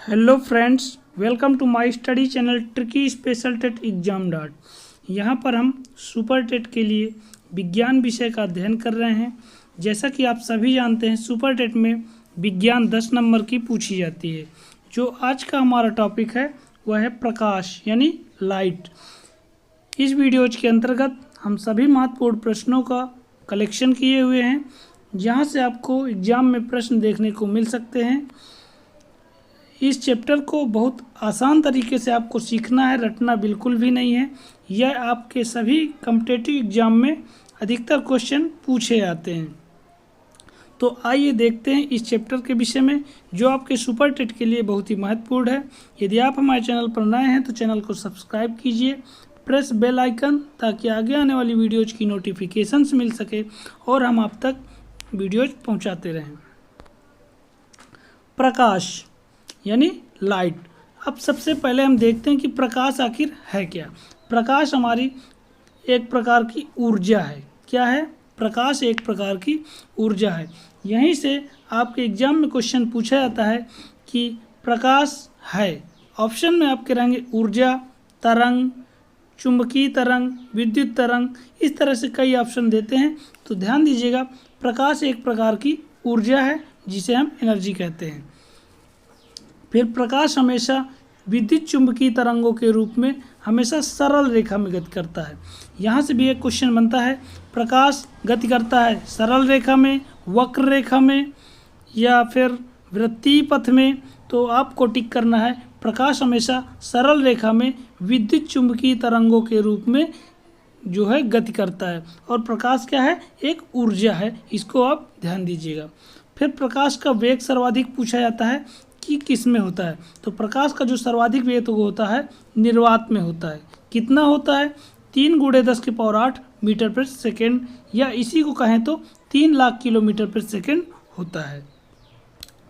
Hello friends, welcome to my study channel tricky special TET exam dot. यहाँ पर हम super TET के लिए विज्ञान विषय का अध्ययन कर रहे हैं। जैसा कि आप सभी जानते हैं, सुपर टेट में विज्ञान 10 नंबर की पूछी जाती है। जो आज का हमारा टॉपिक है वह है प्रकाश यानी लाइट। इस वीडियो के अंतर्गत हम सभी महत्वपूर्ण प्रश्नों का कलेक्शन किए हुए हैं, जहाँ से आपको एग्जाम में प्रश्न देखने को मिल सकते हैं। इस चैप्टर को बहुत आसान तरीके से आपको सीखना है, रटना बिल्कुल भी नहीं है। यह आपके सभी कॉम्पिटिटिव एग्जाम में अधिकतर क्वेश्चन पूछे जाते हैं। तो आइए देखते हैं इस चैप्टर के विषय में, जो आपके सुपर टेट के लिए बहुत ही महत्वपूर्ण है। यदि आप हमारे चैनल पर नए हैं तो चैनल को सब्सक्राइब कीजिए, प्रेस बेल आइकन, ताकि आगे आने वाली वीडियोज़ की नोटिफिकेशंस मिल सके और हम आप तक वीडियोज़ पहुंचाते रहें। प्रकाश यानी लाइट। अब सबसे पहले हम देखते हैं कि प्रकाश आखिर है क्या। प्रकाश हमारी एक प्रकार की ऊर्जा है। क्या है? प्रकाश एक प्रकार की ऊर्जा है। यहीं से आपके एग्जाम में क्वेश्चन पूछा जाता है कि प्रकाश है। ऑप्शन में आपके रहेंगे ऊर्जा, तरंग, चुंबकीय तरंग, विद्युत तरंग, इस तरह से कई ऑप्शन देते हैं। तो ध्यान दीजिएगा, प्रकाश एक प्रकार की ऊर्जा है जिसे हम एनर्जी कहते हैं। फिर प्रकाश हमेशा विद्युत चुंबकीय तरंगों के रूप में हमेशा सरल रेखा में गति करता है। यहाँ से भी एक क्वेश्चन बनता है, प्रकाश गति करता है सरल रेखा में, वक्र रेखा में या फिर वृत्तीय पथ में। तो आपको टिक करना है प्रकाश हमेशा सरल रेखा में विद्युत चुंबकीय तरंगों के रूप में जो है गति करता है। और प्रकाश क्या है? एक ऊर्जा है। इसको आप ध्यान दीजिएगा। फिर प्रकाश का वेग सर्वाधिक पूछा जाता है कि किस में होता है। तो प्रकाश का जो सर्वाधिक वेग होता है निर्वात में होता है। कितना होता है? 3 × 10⁸ मीटर पर सेकेंड, या इसी को कहें तो 3 लाख किलोमीटर पर सेकेंड होता है।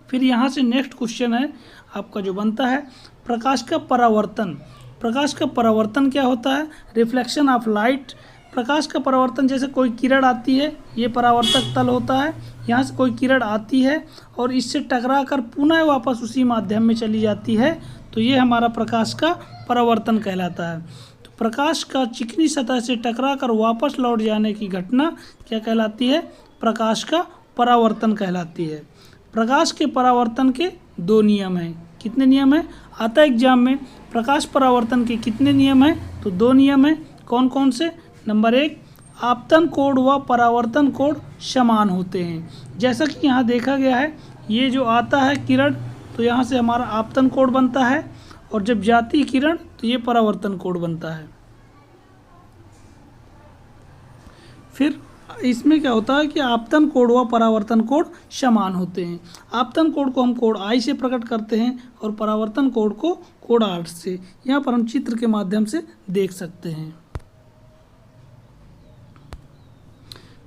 फिर यहाँ से नेक्स्ट क्वेश्चन है आपका जो बनता है, प्रकाश का परावर्तन। प्रकाश का परावर्तन क्या होता है? Reflection of light. प्रकाश का परावर्तन, जैसे कोई किरण आती है, ये परावर्तक तल होता है। यहाँ से कोई किरण आती है और इससे टकराकर पुनः वापस उसी माध्यम में चली जाती है, तो ये हमारा प्रकाश का परावर्तन कहलाता है। तो प्रकाश का चिकनी सतह से टकराकर वापस लौट जाने की घटना क्या कहलाती है? प्रकाश का परावर्तन कहलाती है। प्रकाश के परावर्तन के 2 नियम हैं। कितने नियम हैं? आता है एग्जाम में, प्रकाश परावर्तन के कितने नियम हैं? तो 2 नियम हैं। कौन कौन से? नंबर 1, आपतन कोण व परावर्तन कोण समान होते हैं। जैसा कि यहाँ देखा गया है, ये जो आता है किरण, तो यहाँ से हमारा आपतन कोण बनता है, और जब जाती किरण तो ये परावर्तन कोण बनता है। फिर इसमें क्या होता है कि आपतन कोण व परावर्तन कोण समान होते हैं। आपतन कोण को हम कोण I से प्रकट करते हैं और परावर्तन कोण को कोण R से। यहाँ पर हम चित्र के माध्यम से देख सकते हैं।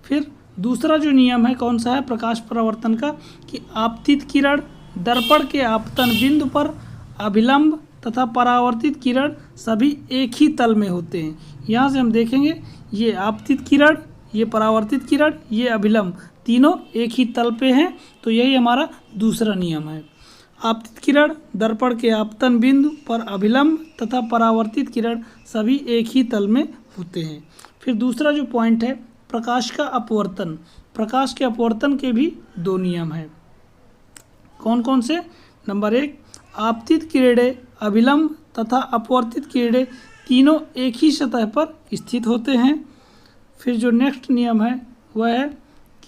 फिर दूसरा जो नियम है कौन सा है प्रकाश परावर्तन का, कि आपतित किरण दर्पण के आपतन बिंदु पर अभिलंब तथा परावर्तित किरण सभी एक ही तल में होते हैं। यहाँ से हम देखेंगे, ये आपतित किरण, ये परावर्तित किरण, ये अभिलंब, तीनों एक ही तल पे हैं। तो यही हमारा दूसरा नियम है। आपतित किरण दर्पण के आपतन बिंदु पर अभिलंब तथा परावर्तित किरण सभी एक ही तल में होते हैं। फिर दूसरा जो पॉइंट है, प्रकाश का अपवर्तन। प्रकाश के अपवर्तन के भी 2 नियम हैं। कौन कौन से? नंबर 1, आपतित किरणें अभिलंब तथा अपवर्तित किरणें तीनों एक ही सतह पर स्थित होते हैं। फिर जो नेक्स्ट नियम है वह है,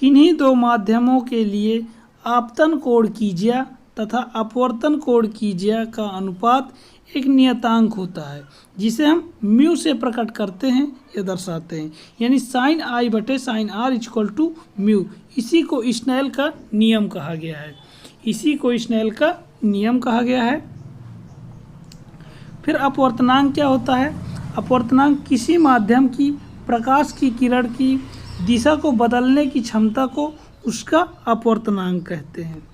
किन्हीं 2 माध्यमों के लिए आपतन कोण की ज्या तथा अपवर्तन कोण की ज्या का अनुपात एक नियतांक होता है, जिसे हम म्यू से प्रकट करते हैं या दर्शाते हैं। यानी sin I/sin R = म्यू। इसी को स्नेल का नियम कहा गया है। इसी को स्नेल का नियम कहा गया है। फिर अपवर्तनांक क्या होता है? अपवर्तनांक किसी माध्यम की प्रकाश की किरण की दिशा को बदलने की क्षमता को उसका अपवर्तनांक कहते हैं।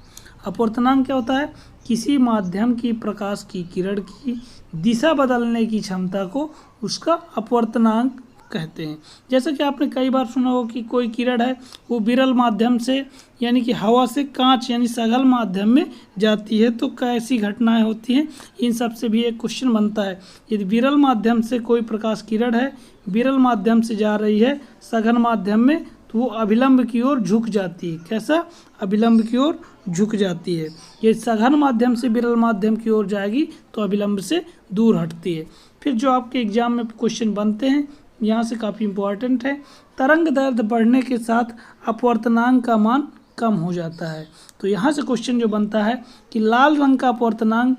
अपवर्तनांक क्या होता है? किसी माध्यम की प्रकाश की किरण की दिशा बदलने की क्षमता को उसका अपवर्तनांक कहते हैं। जैसे कि आपने कई बार सुना हो कि कोई किरण है वो विरल माध्यम से यानी कि हवा से कांच यानी सघन माध्यम में जाती है, तो कैसी घटनाएं होती हैं, इन सब से भी एक क्वेश्चन बनता है। यदि विरल माध्यम से कोई प्रकाश किरण है, विरल माध्यम से जा रही है सघन माध्यम में, तो वो अभिलंब की ओर झुक जाती है। कैसा? अभिलंब की ओर झुक जाती है। ये सघन माध्यम से विरल माध्यम की ओर जाएगी तो अभिलंब से दूर हटती है। फिर जो आपके एग्जाम में क्वेश्चन बनते हैं यहाँ से काफ़ी इंपॉर्टेंट है, तरंग दैर्ध्य बढ़ने के साथ अपवर्तनांक का मान कम हो जाता है। तो यहाँ से क्वेश्चन जो बनता है कि लाल रंग का अपवर्तनांक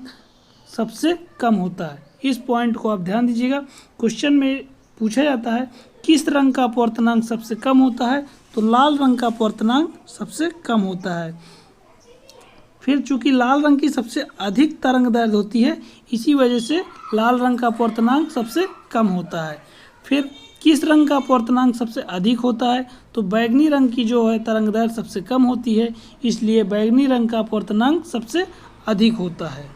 सबसे कम होता है। इस पॉइंट को आप ध्यान दीजिएगा। क्वेश्चन में पूछा जाता है किस रंग का अपवर्तनांक सबसे कम होता है, तो लाल रंग का अपवर्तनांक सबसे कम होता है। फिर चूंकि लाल रंग की सबसे अधिक तरंग दैर्ध्य होती है, इसी वजह से लाल रंग का अपवर्तनांक सबसे कम होता है। फिर किस रंग का अपवर्तनांक सबसे अधिक होता है, तो बैगनी रंग की जो है तरंग दैर्ध्य सबसे कम होती है, इसलिए बैगनी रंग का अपवर्तनांक सबसे अधिक होता है।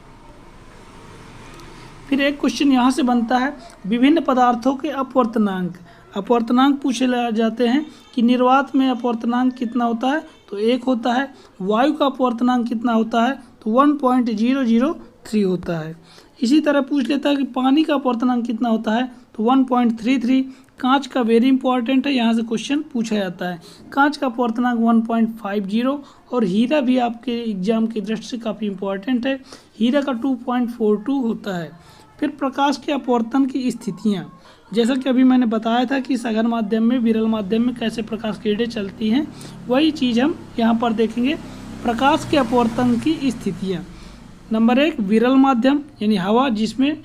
फिर एक क्वेश्चन यहाँ से बनता है विभिन्न पदार्थों के अपवर्तनांक। अपवर्तनांक पूछे जाते हैं कि निर्वात में अपवर्तनांक कितना होता है, तो 1 होता है। वायु का अपवर्तनांक कितना होता है, तो 1.003 होता है। इसी तरह पूछ लेता है कि पानी का अपवर्तनांक कितना होता है, तो 1.33। कांच का वेरी इंपॉर्टेंट है, यहाँ से क्वेश्चन पूछा जाता है। कांच का अपवर्तनांक 1.50 और हीरा भी आपके एग्जाम की दृष्टि से काफ़ी इंपॉर्टेंट है, हीरा का 2.42 होता है। फिर प्रकाश के अपवर्तन की स्थितियाँ, जैसा कि अभी मैंने बताया था कि सघन माध्यम में विरल माध्यम में कैसे प्रकाश किरणें चलती हैं, वही चीज़ हम यहाँ पर देखेंगे। प्रकाश के अपवर्तन की स्थितियाँ, नंबर 1 विरल माध्यम यानी हवा जिसमें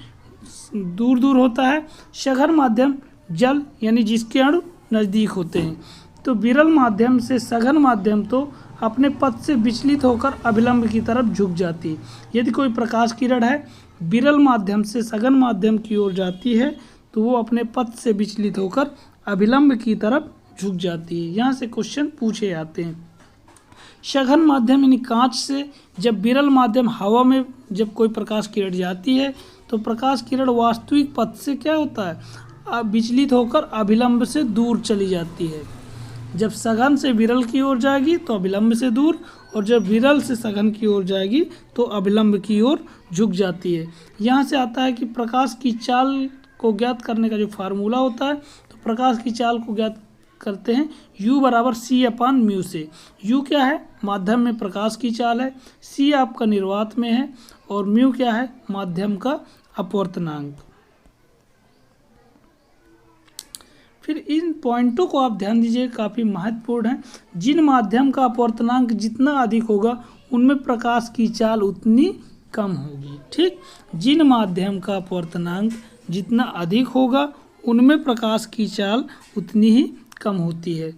दूर दूर होता है, सघन माध्यम जल यानी जिसके अणु नज़दीक होते हैं। तो विरल माध्यम से सघन माध्यम तो अपने पथ से विचलित होकर अभिलंब की तरफ झुक जाती है। यदि कोई प्रकाश किरण है विरल माध्यम से सघन माध्यम की ओर जाती है तो वो अपने पथ से विचलित होकर अभिलंब की तरफ झुक जाती है। यहाँ से क्वेश्चन पूछे जाते हैं। सघन माध्यम यानी कांच से जब विरल माध्यम हवा में जब कोई प्रकाश किरण जाती है तो प्रकाश किरण वास्तविक पथ से क्या होता है, विचलित होकर अभिलंब से दूर चली जाती है। जब सघन से विरल की ओर जाएगी तो अभिलंब से दूर, और जब विरल से सघन की ओर जाएगी तो अभिलंब की ओर झुक जाती है। यहाँ से आता है कि प्रकाश की चाल को ज्ञात करने का जो फार्मूला होता है, तो प्रकाश की चाल को ज्ञात करते हैं u बराबर c/μ से। u क्या है, माध्यम में प्रकाश की चाल है, c आपका निर्वात में है, और म्यू क्या है, माध्यम का अपवर्तनांक। फिर इन पॉइंटों को आप ध्यान दीजिए, काफ़ी महत्वपूर्ण है। जिन माध्यम का अपवर्तनांक जितना अधिक होगा उनमें प्रकाश की चाल उतनी कम होगी। ठीक, जिन माध्यम का अपवर्तनांक जितना अधिक होगा उनमें प्रकाश की चाल उतनी ही कम होती है।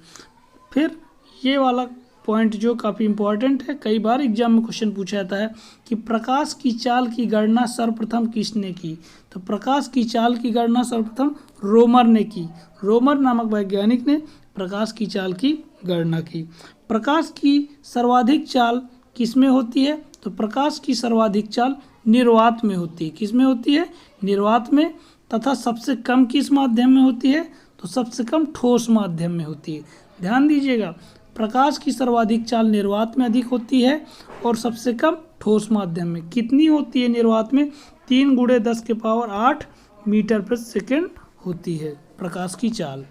फिर ये वाला पॉइंट जो काफ़ी इंपॉर्टेंट है, कई बार एग्जाम में क्वेश्चन पूछा जाता है कि प्रकाश की चाल की गणना सर्वप्रथम किसने की, तो प्रकाश की चाल की गणना सर्वप्रथम रोमर ने की। रोमर नामक वैज्ञानिक ने प्रकाश की चाल की गणना की। प्रकाश की सर्वाधिक चाल किसमें होती है, तो प्रकाश की सर्वाधिक चाल निर्वात में होती है। किसमें होती है, निर्वात में। तथा सबसे कम किस माध्यम में होती है, तो सबसे कम ठोस माध्यम में होती है। ध्यान दीजिएगा, प्रकाश की सर्वाधिक चाल निर्वात में अधिक होती है और सबसे कम ठोस माध्यम में। कितनी होती है निर्वात में, 3 × 10⁸ मीटर प्रति सेकेंड होती है प्रकाश की चाल।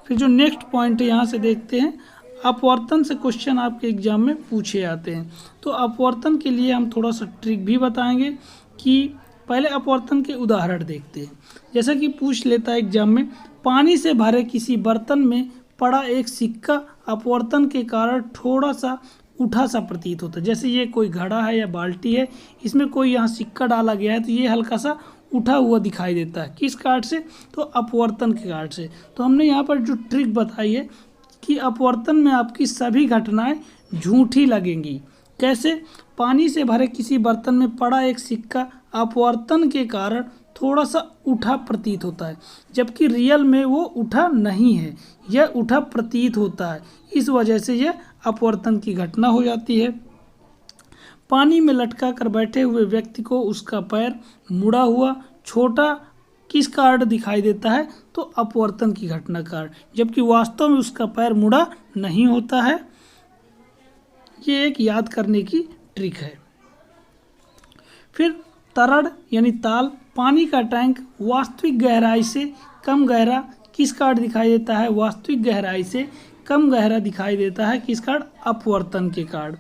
फिर जो नेक्स्ट पॉइंट है यहाँ से देखते हैं, अपवर्तन से क्वेश्चन आपके एग्जाम में पूछे जाते हैं। तो अपवर्तन के लिए हम थोड़ा सा ट्रिक भी बताएंगे कि पहले अपवर्तन के उदाहरण देखते हैं। जैसा कि पूछ लेता है एग्जाम में, पानी से भरे किसी बर्तन में पड़ा एक सिक्का अपवर्तन के कारण थोड़ा सा उठा सा प्रतीत होता है। जैसे ये कोई घड़ा है या बाल्टी है, इसमें कोई यहाँ सिक्का डाला गया है तो ये हल्का सा उठा हुआ दिखाई देता है। किस कारण से, तो अपवर्तन के कारण से। तो हमने यहाँ पर जो ट्रिक बताई है कि अपवर्तन में आपकी सभी घटनाएं झूठी लगेंगी। कैसे, पानी से भरे किसी बर्तन में पड़ा एक सिक्का अपवर्तन के कारण थोड़ा सा उठा प्रतीत होता है, जबकि रियल में वो उठा नहीं है, यह उठा प्रतीत होता है। इस वजह से यह अपवर्तन की घटना हो जाती है। पानी में लटका कर बैठे हुए व्यक्ति को उसका पैर मुड़ा हुआ छोटा किस कारण दिखाई देता है, तो अपवर्तन की घटना कारण, जबकि वास्तव में उसका पैर मुड़ा नहीं होता है। ये एक याद करने की ट्रिक है। फिर तरड़ यानी ताल, पानी का टैंक वास्तविक गहराई से कम गहरा किस कारण दिखाई देता है, वास्तविक गहराई से कम गहरा दिखाई देता है किस कारण, अपवर्तन के कारण।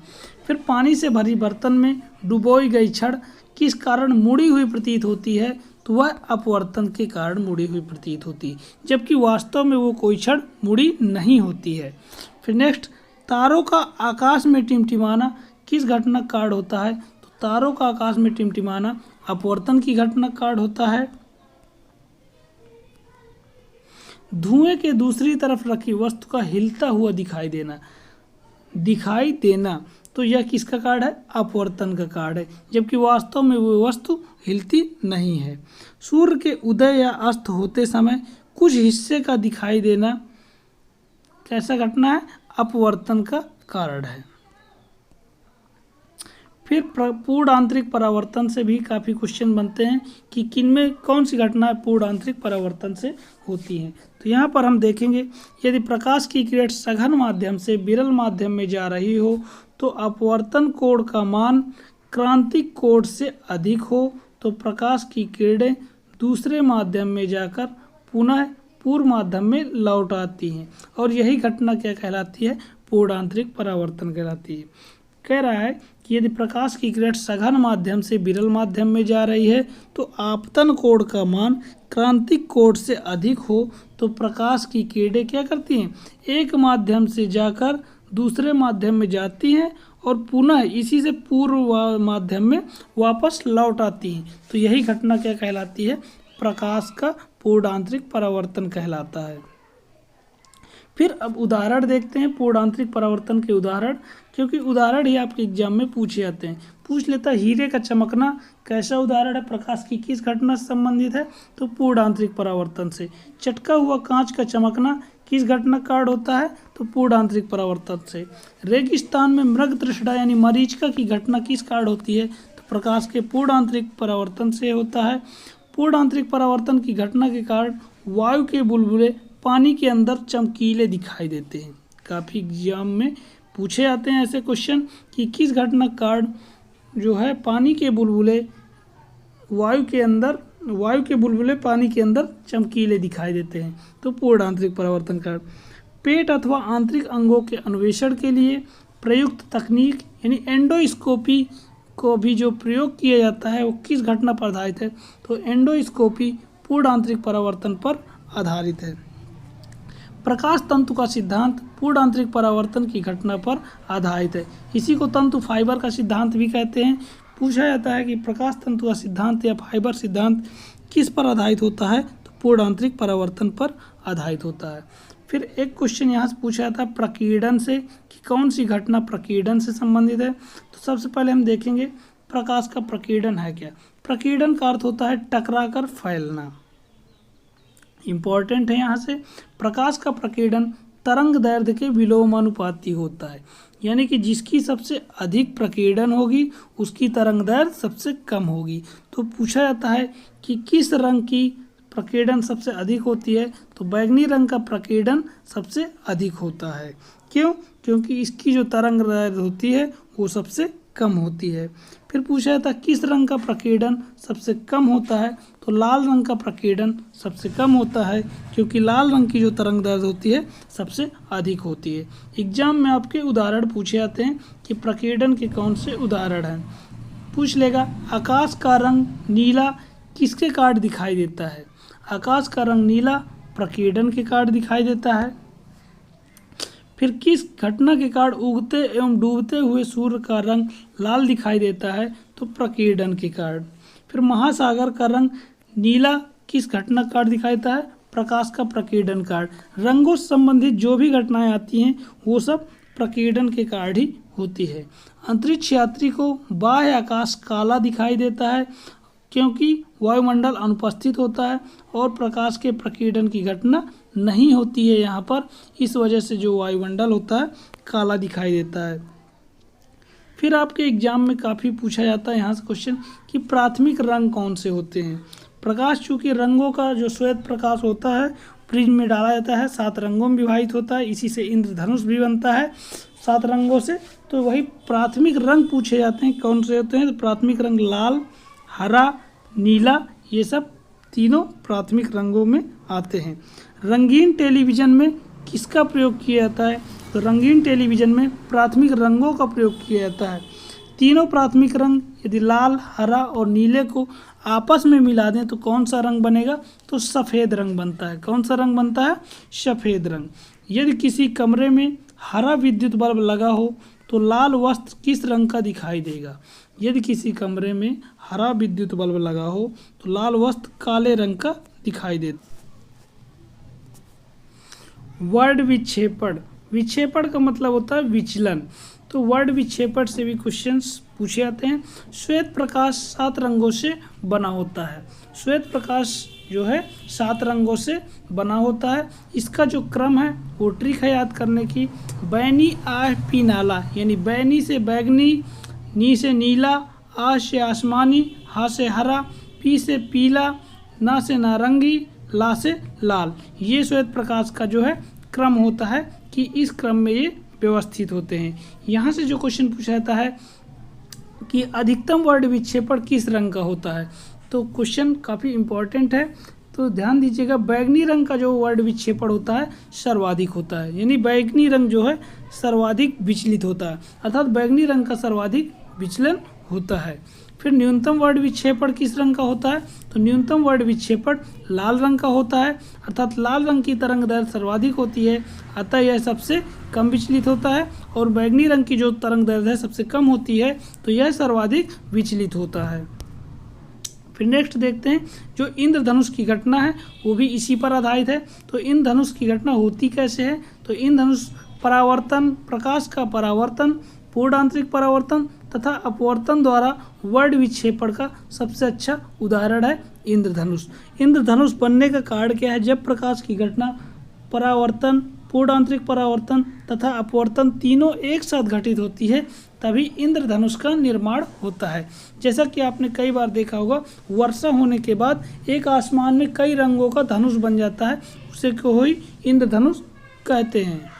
फिर पानी से भरी बर्तन में डुबोई गई छड़ किस कारण मुड़ी हुई प्रतीत होती है, तो वह अपवर्तन के कारण मुड़ी हुई प्रतीत होती है, जबकि वास्तव में वो कोई छड़ मुड़ी नहीं होती है। फिर नेक्स्ट, तारों का आकाश में टिमटिमाना किस घटना का कारण होता है, तो तारों का आकाश में टिमटिमाना अपवर्तन की घटना का कारण होता है। धुएं के दूसरी तरफ रखी वस्तु का हिलता हुआ दिखाई देना तो यह किसका कारण है, अपवर्तन का कारण है, जबकि वास्तव में वो वस्तु हिलती नहीं है। सूर्य के उदय या अस्त होते समय कुछ हिस्से का दिखाई देना कैसा घटना है, अपवर्तन का कारण है। फिर पूर्ण आंतरिक परावर्तन से भी काफ़ी क्वेश्चन बनते हैं कि किनमें कौन सी घटनाएं पूर्ण आंतरिक परावर्तन से होती हैं। तो यहाँ पर हम देखेंगे, यदि प्रकाश की किरण सघन माध्यम से विरल माध्यम में जा रही हो तो अपवर्तन कोण का मान क्रांतिक कोण से अधिक हो तो प्रकाश की किरणें दूसरे माध्यम में जाकर पुनः पूर्व माध्यम में लौट आती हैं, और यही घटना क्या कहलाती है, पूर्ण आंतरिक परावर्तन कहलाती है। कह रहा है कि यदि प्रकाश की किरण सघन माध्यम से विरल माध्यम में जा रही है तो आपतन कोण का मान क्रांतिक कोण से अधिक हो तो प्रकाश की किरणें क्या करती हैं, एक माध्यम से जाकर दूसरे माध्यम में जाती हैं और पुनः इसी से पूर्व माध्यम में वापस लौट आती हैं। तो यही घटना क्या कहलाती है, प्रकाश का पूर्ण आंतरिक परावर्तन कहलाता है। फिर अब उदाहरण देखते हैं, पूर्ण आंतरिक परावर्तन के उदाहरण, क्योंकि उदाहरण ही आपके एग्जाम में पूछे जाते हैं। पूछ लेता है हीरे का चमकना कैसा उदाहरण है, प्रकाश की किस घटना से संबंधित है, तो पूर्ण आंतरिक परावर्तन से। चटका हुआ कांच का चमकना किस घटना का कारण होता है, तो पूर्ण आंतरिक परावर्तन से। रेगिस्तान में मृग तृष्णा यानी मरीचिका की घटना किस कारण होती है, तो प्रकाश के पूर्ण आंतरिक परावर्तन से होता है। पूर्ण आंतरिक परावर्तन की घटना के कारण वायु के बुलबुले पानी के अंदर चमकीले दिखाई देते हैं। काफ़ी एग्जाम में पूछे जाते हैं ऐसे क्वेश्चन कि किस घटना का कारण जो है पानी के बुलबुले वायु के बुलबुले पानी के अंदर चमकीले दिखाई देते हैं, तो पूर्ण आंतरिक परावर्तन कारण। पेट अथवा आंतरिक अंगों के अन्वेषण के लिए प्रयुक्त तकनीक यानी एंडोस्कोपी को भी जो प्रयोग किया जाता है वो किस घटना पर आधारित है, तो एंडोस्कोपी पूर्ण आंतरिक परावर्तन पर आधारित है। प्रकाश तंतु का सिद्धांत पूर्ण आंतरिक परावर्तन की घटना पर आधारित है। इसी को तंतु फाइबर का सिद्धांत भी कहते हैं। पूछा जाता है कि प्रकाश तंतु का सिद्धांत या फाइबर सिद्धांत किस पर आधारित होता है, तो पूर्ण आंतरिक परावर्तन पर आधारित होता है। फिर एक क्वेश्चन यहाँ से पूछा जाता है प्रकीर्णन से कि कौन सी घटना प्रकीर्णन से संबंधित है। तो सबसे पहले हम देखेंगे प्रकाश का प्रकीर्णन है क्या। प्रकीर्णन का अर्थ होता है टकरा कर फैलना, इम्पॉर्टेंट है यहाँ से। प्रकाश का प्रकीर्णन तरंग दैर्ध्य के विलोमानुपाती होता है, यानी कि जिसकी सबसे अधिक प्रकीर्णन होगी उसकी तरंग दैर्ध्य सबसे कम होगी। तो पूछा जाता है कि किस रंग की प्रकीर्णन सबसे अधिक होती है, तो बैंगनी रंग का प्रकीर्णन सबसे अधिक होता है। क्यों? क्योंकि इसकी जो तरंग दैर्ध्य होती है वो सबसे कम होती है। फिर पूछा जाता है किस रंग का प्रकीर्णन सबसे कम होता है, तो लाल रंग का प्रकीर्णन सबसे कम होता है, क्योंकि लाल रंग की जो तरंग दैर्ध्य होती है सबसे अधिक होती है। एग्जाम में आपके उदाहरण पूछे जाते हैं कि प्रकीर्णन के कौन से उदाहरण हैं। पूछ लेगा आकाश का रंग नीला किसके कारण दिखाई देता है, आकाश का रंग नीला प्रकीर्णन के कारण दिखाई देता है। फिर किस घटना के कारण उगते एवं डूबते हुए सूर्य का रंग लाल दिखाई देता है, तो प्रकीर्णन के कारण। फिर महासागर का रंग नीला किस घटना के कारण दिखाई देता है, प्रकाश का प्रकीर्णन कारण। रंगों से संबंधित जो भी घटनाएं आती हैं वो सब प्रकीर्णन के कारण ही होती है। अंतरिक्ष यात्री को बाह्य आकाश काला दिखाई देता है क्योंकि वायुमंडल अनुपस्थित होता है और प्रकाश के प्रकीर्णन की घटना नहीं होती है यहाँ पर, इस वजह से जो वायुमंडल होता है काला दिखाई देता है। फिर आपके एग्जाम में काफ़ी पूछा जाता है यहाँ से क्वेश्चन कि प्राथमिक रंग कौन से होते हैं। प्रकाश चूंकि रंगों का जो श्वेत प्रकाश होता है प्रिज्म में डाला जाता है, 7 रंगों में विभाजित होता है, इसी से इंद्रधनुष भी बनता है 7 रंगों से। तो वही प्राथमिक रंग पूछे जाते हैं, कौन से होते हैं? तो प्राथमिक रंग लाल, हरा, नीला, ये सब तीनों प्राथमिक रंगों में आते हैं। रंगीन टेलीविज़न में किसका प्रयोग किया जाता है? तो रंगीन टेलीविज़न में प्राथमिक रंगों का प्रयोग किया जाता है। तीनों प्राथमिक रंग यदि लाल, हरा और नीले को आपस में मिला दें तो कौन सा रंग बनेगा? तो सफ़ेद रंग बनता है। कौन सा रंग बनता है? सफ़ेद रंग। यदि किसी कमरे में हरा विद्युत बल्ब लगा हो तो लाल वस्त्र किस रंग का दिखाई देगा? यदि किसी कमरे में हरा विद्युत बल्ब लगा हो तो लाल वस्त्र काले रंग का दिखाई देता। वर्ड विक्षेपण, विक्षेपण का मतलब होता है विचलन। तो वर्ड विक्षेपण से भी क्वेश्चंस पूछे जाते हैं। श्वेत प्रकाश 7 रंगों से बना होता है। श्वेत प्रकाश जो है 7 रंगों से बना होता है। इसका जो क्रम है वो ट्रिक है याद करने की। बैनी, आह, पी, नाला, यानी बैनी से बैगनी, नी से नीला, आ से आसमानी, हा से हरा, पी से पीला, ना से नारंगी, ला से लाल। ये श्वेत प्रकाश का जो है क्रम होता है कि इस क्रम में ये व्यवस्थित होते हैं। यहाँ से जो क्वेश्चन पूछा जाता है कि अधिकतम वर्ड विक्षेपण किस रंग का होता है, तो क्वेश्चन काफ़ी इम्पोर्टेंट है। तो ध्यान दीजिएगा, बैगनी रंग का जो वर्ड विक्षेपण होता है सर्वाधिक होता है, यानी बैगनी रंग जो है सर्वाधिक विचलित होता है, अर्थात बैगनी रंग का सर्वाधिक विचलन होता है। फिर न्यूनतम वर्ड विक्षेपण किस रंग का होता है? तो न्यूनतम वर्ड विक्षेपण लाल रंग का होता है, अर्थात लाल रंग की तरंग दैर्घ्य सर्वाधिक होती है, अतः यह सबसे कम विचलित होता है। और बैगनी रंग की जो तरंग दैर्घ्य है सबसे कम होती है, तो यह सर्वाधिक विचलित होता है। फिर नेक्स्ट देखते हैं, जो इंद्रधनुष की घटना है वो भी इसी पर आधारित है। तो इंद्रधनुष की घटना होती कैसे है? तो इंद्रधनुष परावर्तन, प्रकाश का परावर्तन, पूर्ण आंतरिक परावर्तन तथा अपवर्तन द्वारा वर्ड विक्षेपण का सबसे अच्छा उदाहरण है इंद्रधनुष। इंद्रधनुष बनने का कारण क्या है? जब प्रकाश की घटना परावर्तन, पूर्ण आंतरिक परावर्तन तथा अपवर्तन तीनों एक साथ घटित होती है तभी इंद्रधनुष का निर्माण होता है। जैसा कि आपने कई बार देखा होगा, वर्षा होने के बाद एक आसमान में कई रंगों का धनुष बन जाता है, उसे कोई इंद्रधनुष कहते हैं।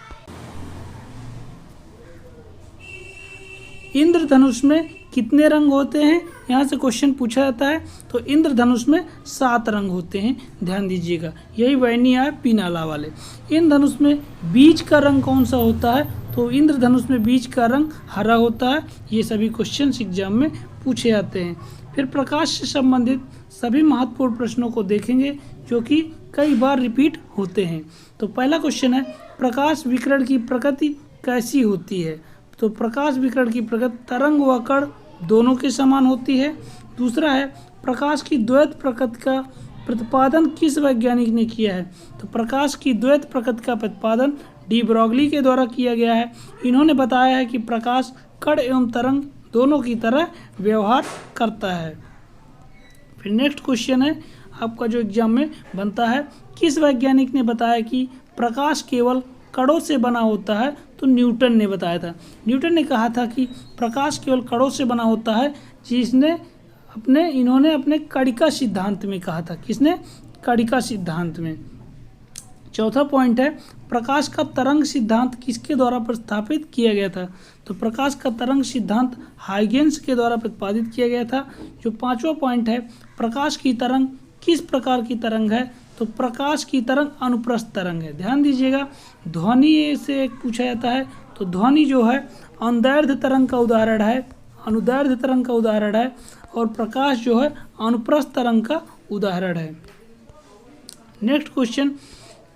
इंद्रधनुष में कितने रंग होते हैं? यहाँ से क्वेश्चन पूछा जाता है। तो इंद्रधनुष में 7 रंग होते हैं, ध्यान दीजिएगा, यही बैनी है पीनाला वाले। इंद्रधनुष में बीज का रंग कौन सा होता है? तो इंद्रधनुष में बीज का रंग हरा होता है। ये सभी क्वेश्चन एग्जाम में पूछे जाते हैं। फिर प्रकाश से संबंधित सभी महत्वपूर्ण प्रश्नों को देखेंगे जो कि कई बार रिपीट होते हैं। तो पहला क्वेश्चन है, प्रकाश विकिरण की प्रकृति कैसी होती है? तो प्रकाश विकिरण की प्रकृति तरंग व कण दोनों के समान होती है। दूसरा है, प्रकाश की द्वैत प्रकृति का प्रतिपादन किस वैज्ञानिक ने किया है? तो प्रकाश की द्वैत प्रकृति का प्रतिपादन डी ब्रॉगली के द्वारा किया गया है। इन्होंने बताया है कि प्रकाश कण एवं तरंग दोनों की तरह व्यवहार करता है। फिर नेक्स्ट क्वेश्चन है आपका जो एग्जाम में बनता है, किस वैज्ञानिक ने बताया कि प्रकाश केवल कणों से बना होता है? तो न्यूटन ने बताया था। न्यूटन ने कहा था कि प्रकाश केवल कणों से बना होता है, इन्होंने अपने कणिका सिद्धांत में कहा था। किसने? कणिका सिद्धांत में। चौथा पॉइंट है, प्रकाश का तरंग सिद्धांत किसके द्वारा प्रस्तावित किया गया था? तो प्रकाश का तरंग सिद्धांत हाइगेंस के द्वारा प्रतिपादित किया गया था। जो पांचवा पॉइंट है, प्रकाश की तरंग किस प्रकार की तरंग है? तो प्रकाश की तरंग अनुप्रस्थ तरंग है। ध्यान दीजिएगा, ध्वनि से एक पूछा जाता है, तो ध्वनि जो है अनुदैर्ध्य तरंग का उदाहरण है, अनुदैर्ध्य तरंग का उदाहरण है, और प्रकाश जो है अनुप्रस्थ तरंग का उदाहरण है। नेक्स्ट क्वेश्चन,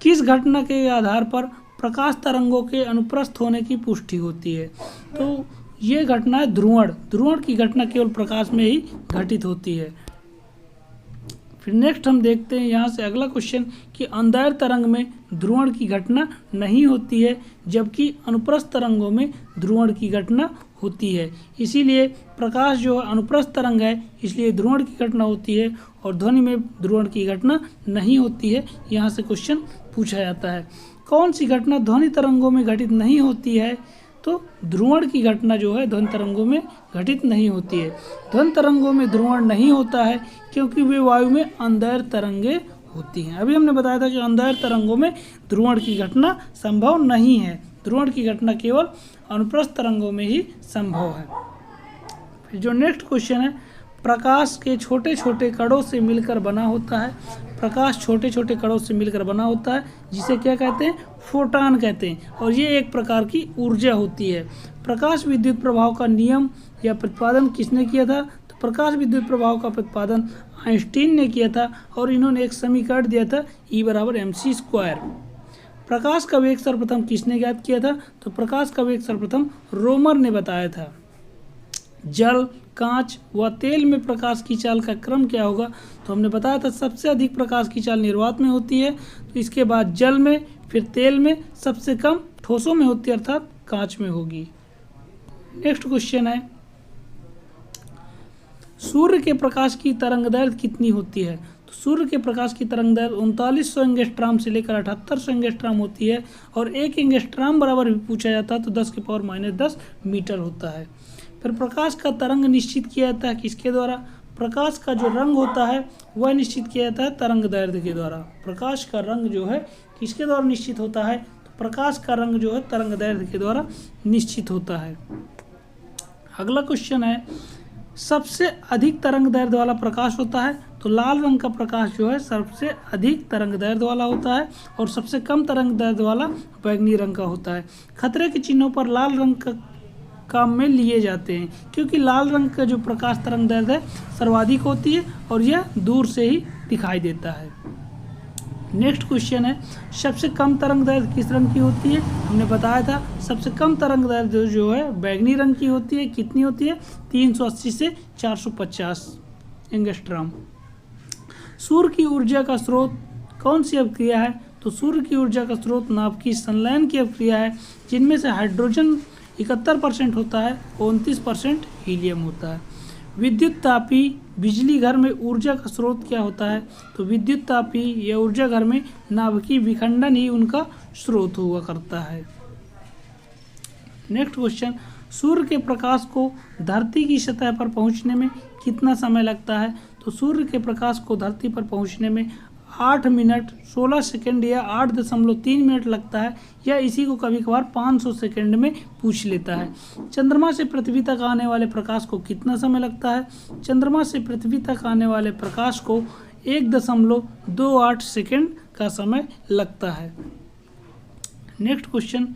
किस घटना के आधार पर प्रकाश तरंगों के अनुप्रस्थ होने की पुष्टि होती है? तो ये घटना है ध्रुवण। ध्रुवण की घटना केवल प्रकाश में ही घटित होती है। फिर नेक्स्ट हम देखते हैं यहाँ से अगला क्वेश्चन कि अनुदैर्ध्य तरंग में ध्रुवण की घटना नहीं होती है, जबकि अनुप्रस्थ तरंगों में ध्रुवण की घटना होती है। इसीलिए प्रकाश जो अनुप्रस्थ तरंग है, इसलिए ध्रुवण की घटना होती है, और ध्वनि में ध्रुवण की घटना नहीं होती है। यहाँ से क्वेश्चन पूछा जाता है, कौन सी घटना ध्वनि तरंगों में घटित नहीं होती है? तो ध्रुवण की घटना जो है ध्वनि तरंगों में घटित नहीं होती है। ध्वनि तरंगों में ध्रुवण नहीं होता है क्योंकि वे वायु में अंदैर्घ्य तरंगे होती हैं। अभी हमने बताया था कि अंदैर्घ्य तरंगों में ध्रुवण की घटना संभव नहीं है। ध्रुवण की घटना केवल अनुप्रस्थ तरंगों में ही संभव है। फिर जो नेक्स्ट क्वेश्चन है, प्रकाश के छोटे छोटे कणों से मिलकर बना होता है। प्रकाश छोटे छोटे कणों से मिलकर बना होता है जिसे क्या कहते हैं, फोटॉन कहते हैं, और ये एक प्रकार की ऊर्जा होती है। प्रकाश विद्युत प्रभाव का नियम या प्रतिपादन किसने किया था? तो प्रकाश विद्युत प्रभाव का प्रतिपादन आइंस्टीन ने किया था और इन्होंने एक समीकरण दिया था E = mc²। प्रकाश का वेग सर्वप्रथम किसने ज्ञात किया था? तो प्रकाश का वेग सर्वप्रथम रोमर ने बताया था। जल, कांच व तेल में प्रकाश की चाल का क्रम क्या होगा? तो हमने बताया था सबसे अधिक प्रकाश की चाल निर्वात में होती है, तो इसके बाद जल में, फिर तेल में, सबसे कम ठोसों में होती है अर्थात कांच में होगी। नेक्स्ट क्वेश्चन है, सूर्य के प्रकाश की तरंगदैर्घ्य कितनी होती है? तो सूर्य के प्रकाश की तरंगदैर्घ्य 3900 एंगस्ट्रॉम से लेकर 7800 एंगस्ट्रॉम होती है, और 1 एंगस्ट्रॉम बराबर भी पूछा जाता है तो 10⁻⁻10 मीटर होता है। फिर प्रकाश का तरंग निश्चित किया जाता है किसके द्वारा? प्रकाश का जो रंग होता है वह निश्चित किया जाता है तरंगदैर्घ्य के द्वारा। प्रकाश का रंग जो है किसके द्वारा निश्चित होता है? तो प्रकाश का रंग जो है तरंगदैर्घ्य के द्वारा निश्चित होता है। अगला क्वेश्चन है, सबसे अधिक तरंगदैर्घ्य वाला प्रकाश होता है, तो लाल रंग का प्रकाश जो है सबसे अधिक तरंगदैर्घ्य वाला होता है, और सबसे कम तरंगदैर्घ्य वाला बैंगनी रंग का होता है। खतरे के चिन्हों पर लाल रंग का काम में लिए जाते हैं क्योंकि लाल रंग का जो प्रकाश तरंगदैर्घ्य है सर्वाधिक होती है और यह दूर से ही दिखाई देता है। नेक्स्ट क्वेश्चन है, सबसे कम तरंगदैर्घ्य किस रंग की होती है? हमने बताया था सबसे कम तरंगदैर्घ्य जो है बैंगनी रंग की होती है। कितनी होती है? 380 से 450 एंगस्ट्रॉम। सूर्य की ऊर्जा का स्रोत कौन सी अभिक्रिया है? तो सूर्य की ऊर्जा का स्रोत नाभिकीय संलयन की अभिक्रिया है, जिनमें से हाइड्रोजन 71% होता है, 29% हीलियम होता है। विद्युत तापी बिजली घर में ऊर्जा का स्रोत क्या होता है? तो विद्युत तापी या ऊर्जा घर में नाभिकीय विखंडन ही उनका स्रोत हुआ करता है। नेक्स्ट क्वेश्चन, सूर्य के प्रकाश को धरती की सतह पर पहुंचने में कितना समय लगता है? तो सूर्य के प्रकाश को धरती पर पहुंचने में 8 मिनट 16 सेकंड या 8.3 मिनट लगता है, या इसी को कभी कभार 500 सेकंड में पूछ लेता है। चंद्रमा से पृथ्वी तक आने वाले प्रकाश को कितना समय लगता है? चंद्रमा से पृथ्वी तक आने वाले प्रकाश को 1.28 सेकंड का समय लगता है। नेक्स्ट क्वेश्चन,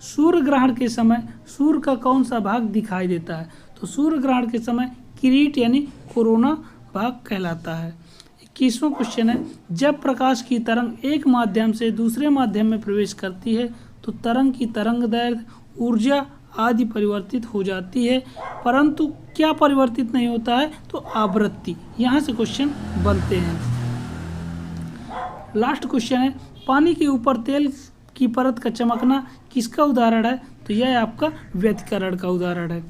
सूर्य ग्रहण के समय सूर्य का कौन सा भाग दिखाई देता है? तो सूर्य ग्रहण के समय किरीट यानी कोरोना भाग कहलाता है। 21वां क्वेश्चन है, जब प्रकाश की तरंग एक माध्यम से दूसरे माध्यम में प्रवेश करती है तो तरंग की तरंगदैर्घ्य, ऊर्जा आदि परिवर्तित हो जाती है, परंतु क्या परिवर्तित नहीं होता है? तो आवृत्ति। यहाँ से क्वेश्चन बनते हैं। लास्ट क्वेश्चन है, पानी के ऊपर तेल की परत का चमकना किसका उदाहरण है? तो यह आपका व्यतिकरण का उदाहरण है।